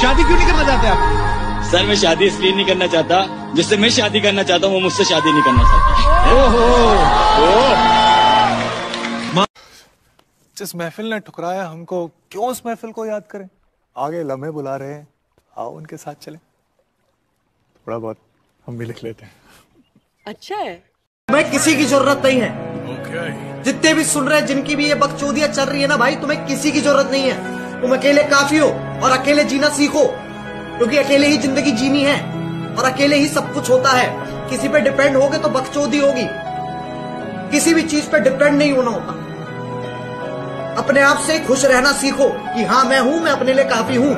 शादी क्यों नहीं करना चाहते आप? सर मैं शादी इसलिए नहीं करना चाहता, जिससे मैं शादी करना चाहता हूँ वो मुझसे शादी नहीं करना चाहता। जिस महफिल ने ठुकराया हमको, क्यों उस महफिल को याद करें? आगे लम्हे बुला रहे हैं, आओ उनके साथ चले। थोड़ा बहुत हम भी लिख लेते हैं। अच्छा है। तुम्हें किसी की जरूरत नहीं है। जितने भी सुन रहे हैं, जिनकी भी ये बकचोदियां चल रही है ना भाई, तुम्हें किसी की जरूरत नहीं है। तुम अकेले काफी हो और अकेले जीना सीखो, क्योंकि अकेले ही जिंदगी जीनी है और अकेले ही सब कुछ होता है। किसी पे डिपेंड होगे तो बकचोदी होगी। किसी भी चीज पे डिपेंड नहीं होना होता। अपने आप से खुश रहना सीखो कि हाँ मैं हूं, मैं अपने लिए काफी हूं।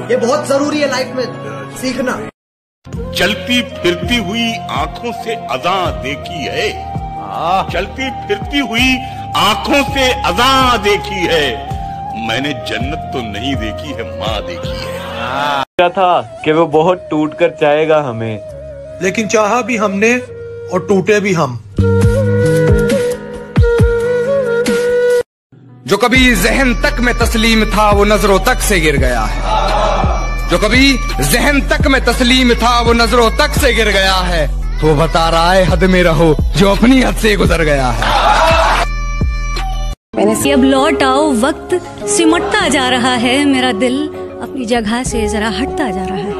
ये बहुत जरूरी है लाइफ में सीखना। चलती फिरती हुई आंखों से अज़ां देखी है, चलती फिरती हुई आंखों से अज़ां देखी है। मैंने जन्नत तो नहीं देखी है, माँ देखी है। क्या था कि वो बहुत टूट कर चाहेगा हमें, लेकिन चाहा भी हमने और टूटे भी हम। जो कभी जहन तक में तस्लीम था वो नजरों तक से गिर गया है। जो कभी जहन तक में तस्लीम था वो नजरों तक से गिर गया है। तो बता रहा है हद में रहो जो अपनी हद से गुजर गया है। अब लौट आओ, वक्त सिमटता जा रहा है, मेरा दिल अपनी जगह से जरा हटता जा रहा है।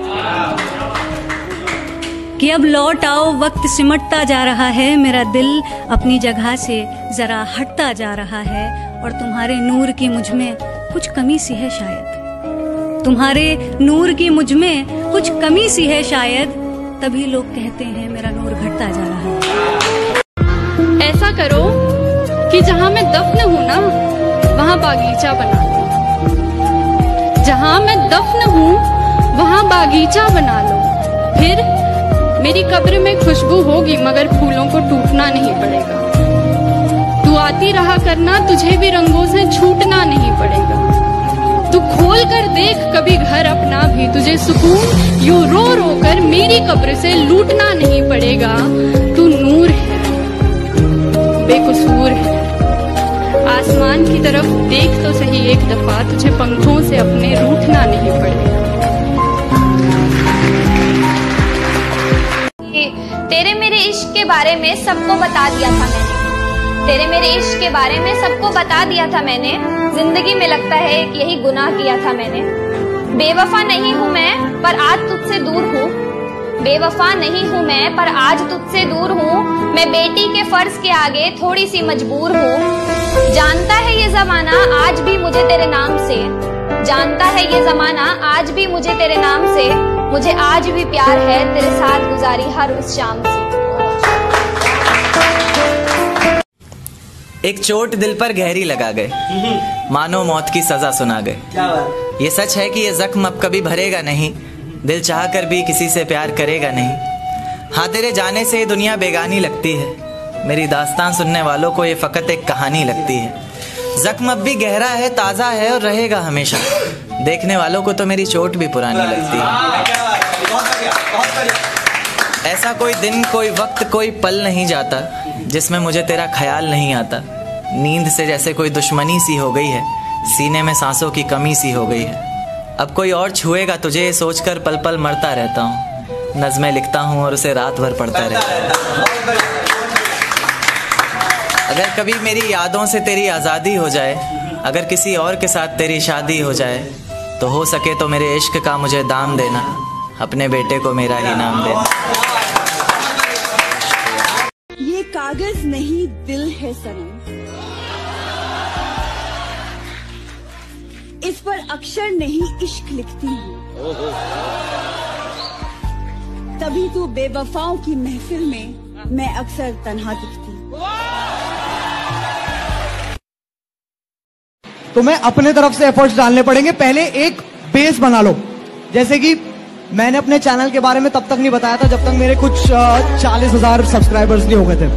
कि अब लौट आओ, वक्त सिमटता जा रहा है, मेरा दिल अपनी जगह से जरा हटता जा रहा है। और तुम्हारे नूर की मुझ में कुछ कमी सी है शायद, तुम्हारे नूर की मुझ में कुछ कमी सी है शायद, तभी लोग कहते हैं मेरा नूर घटता जा रहा है। ऐसा करो कि जहाँ मैं दफन हूँ ना, वहाँ बागीचा बना लो। जहाँ मैं दफन हूँ वहाँ बागीचा बना लो। फिर मेरी कब्र में खुशबू होगी, मगर फूलों को टूटना नहीं पड़ेगा। तू आती रहा करना, तुझे भी रंगों से छूटना नहीं पड़ेगा। तू खोल कर देख कभी घर अपना भी, तुझे सुकून यूं रो रो कर मेरी कब्र से लूटना नहीं पड़ेगा। तू नूर है, बेकसूर है। आसमान की तरफ देख तो सही एक दफा, तुझे पंखों से अपने रूठना नहीं पड़ेगा। तेरे मेरे इश्क के बारे में सबको बता दिया था मैंने, तेरे मेरे इश्क के बारे में सबको बता दिया था मैंने। जिंदगी में लगता है कि यही गुनाह किया था मैंने। बेवफा नहीं हूँ मैं पर आज तुझसे दूर हूँ, बेवफा नहीं हूँ मैं पर आज तुझसे दूर हूँ। मैं बेटी के फर्ज के आगे थोड़ी सी मजबूर हूँ। जानता है ये जमाना आज भी मुझे तेरे नाम से, जानता है ये जमाना आज भी मुझे तेरे नाम से। मुझे आज भी प्यार है तेरे साथ गुजारी हर उस शाम से। एक चोट दिल पर गहरी लगा गए, मानो मौत की सजा सुना गए। ये सच है कि ये जख्म अब कभी भरेगा नहीं, दिल चाह कर भी किसी से प्यार करेगा नहीं। हाँ तेरे जाने से ये दुनिया बेगानी लगती है, मेरी दास्तान सुनने वालों को ये फकत एक कहानी लगती है। जख्म अब भी गहरा है, ताज़ा है और रहेगा हमेशा, देखने वालों को तो मेरी चोट भी पुरानी लगती है। ऐसा कोई दिन, कोई वक्त, कोई पल नहीं जाता जिसमें मुझे तेरा ख्याल नहीं आता। नींद से जैसे कोई दुश्मनी सी हो गई है, सीने में सांसों की कमी सी हो गई है। अब कोई और छुएगा तुझे ये सोचकर पल पल मरता रहता हूँ। नज़्में लिखता हूँ और उसे रात भर पढ़ता रहता हूँ। अगर कभी मेरी यादों से तेरी आज़ादी हो जाए, अगर किसी और के साथ तेरी शादी हो जाए, तो हो सके तो मेरे इश्क का मुझे दाम देना, अपने बेटे को मेरा ही नाम देना। ये कागज नहीं दिल है सनम, इस पर अक्षर नहीं इश्क लिखती हूँ। तभी तो बेवफाओं की महफिल में मैं अक्सर तन्हा दिखती हूँ। तुम्हें अपने तरफ से एफर्ट्स डालने पड़ेंगे। पहले एक बेस बना लो। जैसे कि मैंने अपने चैनल के बारे में तब तक नहीं बताया था जब तक मेरे कुछ 40,000 सब्सक्राइबर्स नहीं हो गए थे।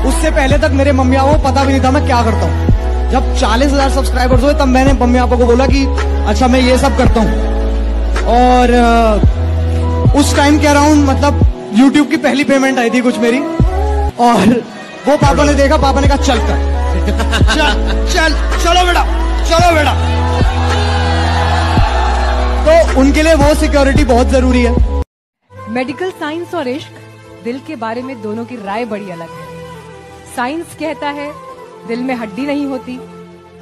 उससे पहले तक मेरे मम्मी पापा को पता भी नहीं था मैं क्या करता हूँ। जब 40,000 सब्सक्राइबर्स हुए तब मैंने मम्मी पापा को बोला कि अच्छा मैं ये सब करता हूँ। और उस टाइम के अराउंड मतलब YouTube की पहली पेमेंट आई थी कुछ मेरी, और वो पापा ने देखा, पापा ने कहा चल कर चल चल चलो बेटा चलो बेटा। उनके लिए वो सिक्योरिटी बहुत जरूरी है। मेडिकल साइंस और इश्क दिल के बारे में दोनों की राय बड़ी अलग है। साइंस कहता है दिल में हड्डी नहीं होती,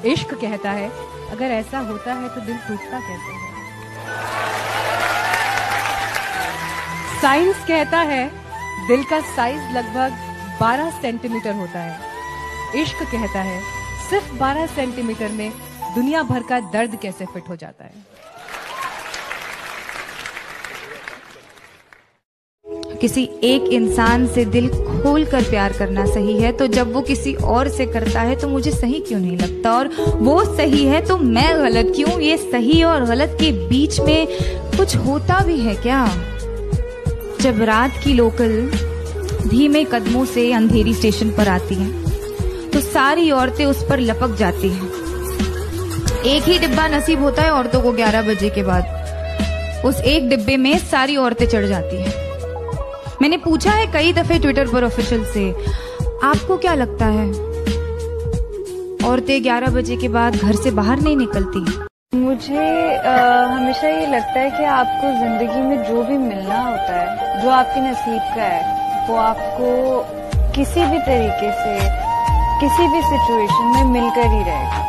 इश्क कहता है अगर ऐसा होता है तो दिल टूटता कैसे है। साइंस कहता है दिल का साइज लगभग 12 सेंटीमीटर होता है, इश्क कहता है सिर्फ 12 सेंटीमीटर में दुनिया भर का दर्द कैसे फिट हो जाता है। किसी एक इंसान से दिल खोल कर प्यार करना सही है, तो जब वो किसी और से करता है तो मुझे सही क्यों नहीं लगता, और वो सही है तो मैं गलत क्यों। ये सही और गलत के बीच में कुछ होता भी है क्या। जब रात की लोकल धीमे कदमों से अंधेरी स्टेशन पर आती है तो सारी औरतें उस पर लपक जाती हैं। एक ही डिब्बा नसीब होता है औरतों को 11 बजे के बाद, उस एक डिब्बे में सारी औरतें चढ़ जाती हैं। मैंने पूछा है कई दफे ट्विटर पर ऑफिशियल से, आपको क्या लगता है औरतें 11 बजे के बाद घर से बाहर नहीं निकलती? मुझे हमेशा ये लगता है कि आपको जिंदगी में जो भी मिलना होता है, जो आपके नसीब का है, वो आपको किसी भी तरीके से किसी भी सिचुएशन में मिलकर ही रहेगा।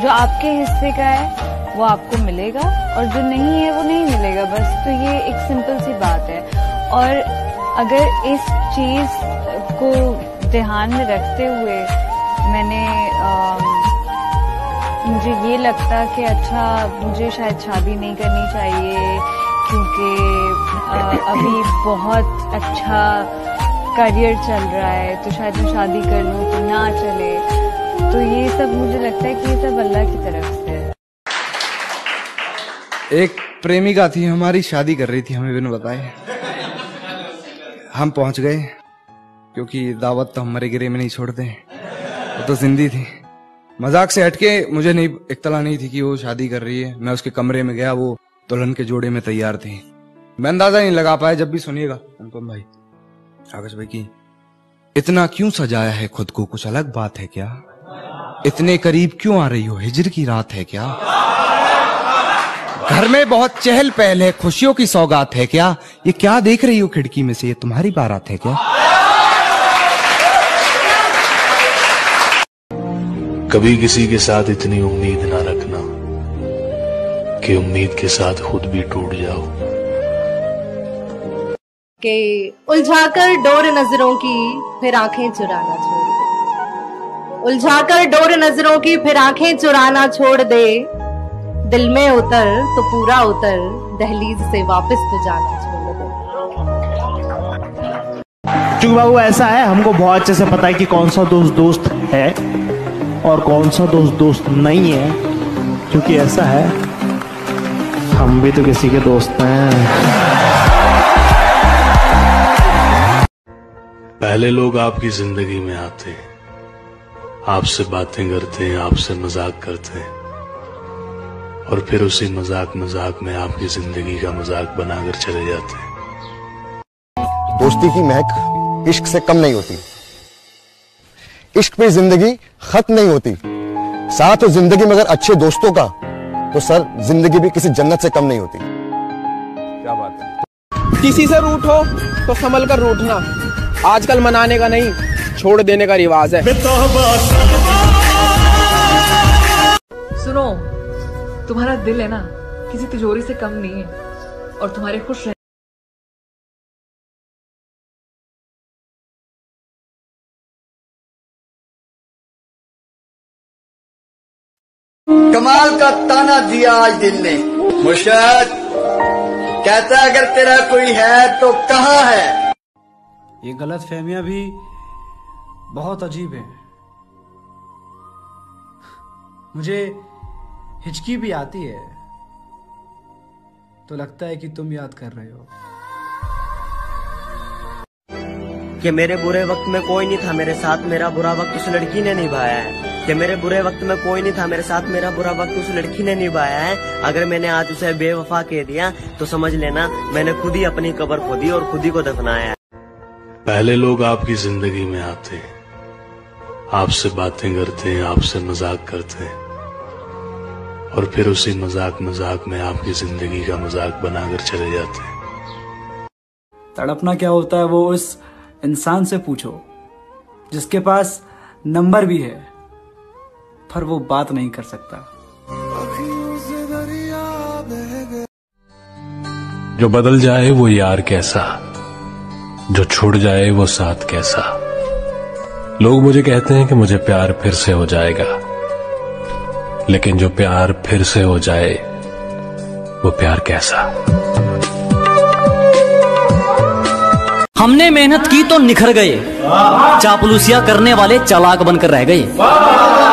जो आपके हिस्से का है वो आपको मिलेगा और जो नहीं है वो नहीं मिलेगा, बस। तो ये एक सिंपल सी बात है। और अगर इस चीज को ध्यान में रखते हुए मुझे ये लगता कि अच्छा मुझे शायद शादी नहीं करनी चाहिए क्योंकि अभी बहुत अच्छा करियर चल रहा है, तो शायद मैं शादी कर लूँ तो ना चले। तो ये सब मुझे लगता है कि ये सब अल्लाह की तरफ से है। एक प्रेमिका थी हमारी, शादी कर रही थी हमें बिना बताए। हम पहुंच गए क्योंकि दावत तो हमारे गिरे में नहीं छोड़ते, वो तो जिंदी थी। मजाक से हटके मुझे नहीं इत्तला नहीं थी कि वो शादी कर रही है। मैं उसके कमरे में गया, वो दुल्हन के जोड़े में तैयार थी। मैं अंदाजा नहीं लगा पाया। जब भी सुनिएगा अनुपम भाई, आकाश भाई की इतना क्यों सजाया है खुद को, कुछ अलग बात है क्या? इतने करीब क्यों आ रही हो, हिजर की रात है क्या? घर में बहुत चहल पहल है, खुशियों की सौगात है क्या? ये क्या देख रही हो खिड़की में से, ये तुम्हारी बारात है क्या? कभी किसी के साथ इतनी उम्मीद ना रखना कि उम्मीद के साथ खुद भी टूट जाओ। कि उलझाकर डोर नजरों की फिर आंखें चुराना छोड़ दे, उलझाकर डोर नजरों की फिर आंखें चुराना छोड़ दे, दिल में उतर तो पूरा उतर, दहलीज से वापस तो जाना छोड़ दे। चूंकि बाबू ऐसा है, हमको बहुत अच्छे से पता है कि कौन सा दोस्त दोस्त है और कौन सा दोस्त दोस्त नहीं है, क्योंकि ऐसा है हम भी तो किसी के दोस्त हैं। पहले लोग आपकी जिंदगी में आते हैं, आपसे बातें करते हैं, आपसे मजाक करते हैं, और फिर उसी मजाक में आपकी जिंदगी का मजाक बनाकर चले जाते हैं। दोस्ती की महक इश्क से कम नहीं होती, इश्क पे जिंदगी खत्म नहीं होती। साथ हो जिंदगी में अगर अच्छे दोस्तों का, तो सर जिंदगी भी किसी जन्नत से कम नहीं होती। क्या बात है। किसी से रूठ हो तो संभल कर रूठना, आजकल मनाने का नहीं छोड़ देने का रिवाज है। सुनो, तुम्हारा दिल है ना किसी तिजोरी से कम नहीं है, और तुम्हारे खुश रहने कमाल का ताना दिया आज दिल ने। मुर्शद कहता है अगर तेरा कोई है तो कहाँ है। ये गलत फहमियां भी बहुत अजीब है। मुझे हिचकी भी आती है तो लगता है कि तुम याद कर रहे हो कि मेरे बुरे वक्त में कोई नहीं था मेरे साथ, मेरा बुरा वक्त उस लड़की ने निभाया है। कि मेरे बुरे वक्त में कोई नहीं था मेरे साथ, मेरा बुरा वक्त उस लड़की ने निभाया है। अगर मैंने आज उसे बेवफा कह दिया तो समझ लेना मैंने खुद ही अपनी कब्र खोदी और खुद ही को दफनाया है। पहले लोग आपकी जिंदगी में आते हैं, आपसे बातें करते हैं, आपसे मजाक करते हैं, और फिर उसी मजाक मजाक में आपकी जिंदगी का मजाक बनाकर चले जाते हैं। तड़पना क्या होता है वो उस इंसान से पूछो जिसके पास नंबर भी है पर वो बात नहीं कर सकता। जो बदल जाए वो यार कैसा, जो छूट जाए वो साथ कैसा। लोग मुझे कहते हैं कि मुझे प्यार फिर से हो जाएगा, लेकिन जो प्यार फिर से हो जाए वो प्यार कैसा। हमने मेहनत की तो निखर गए, चापलूसियां करने वाले चालाक बनकर रह गए।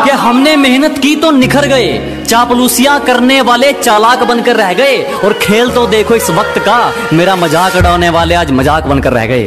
कि हमने मेहनत की तो निखर गए, चापलूसियां करने वाले चालाक बनकर रह गए। और खेल तो देखो इस वक्त का, मेरा मजाक उड़ाने वाले आज मजाक बनकर रह गए।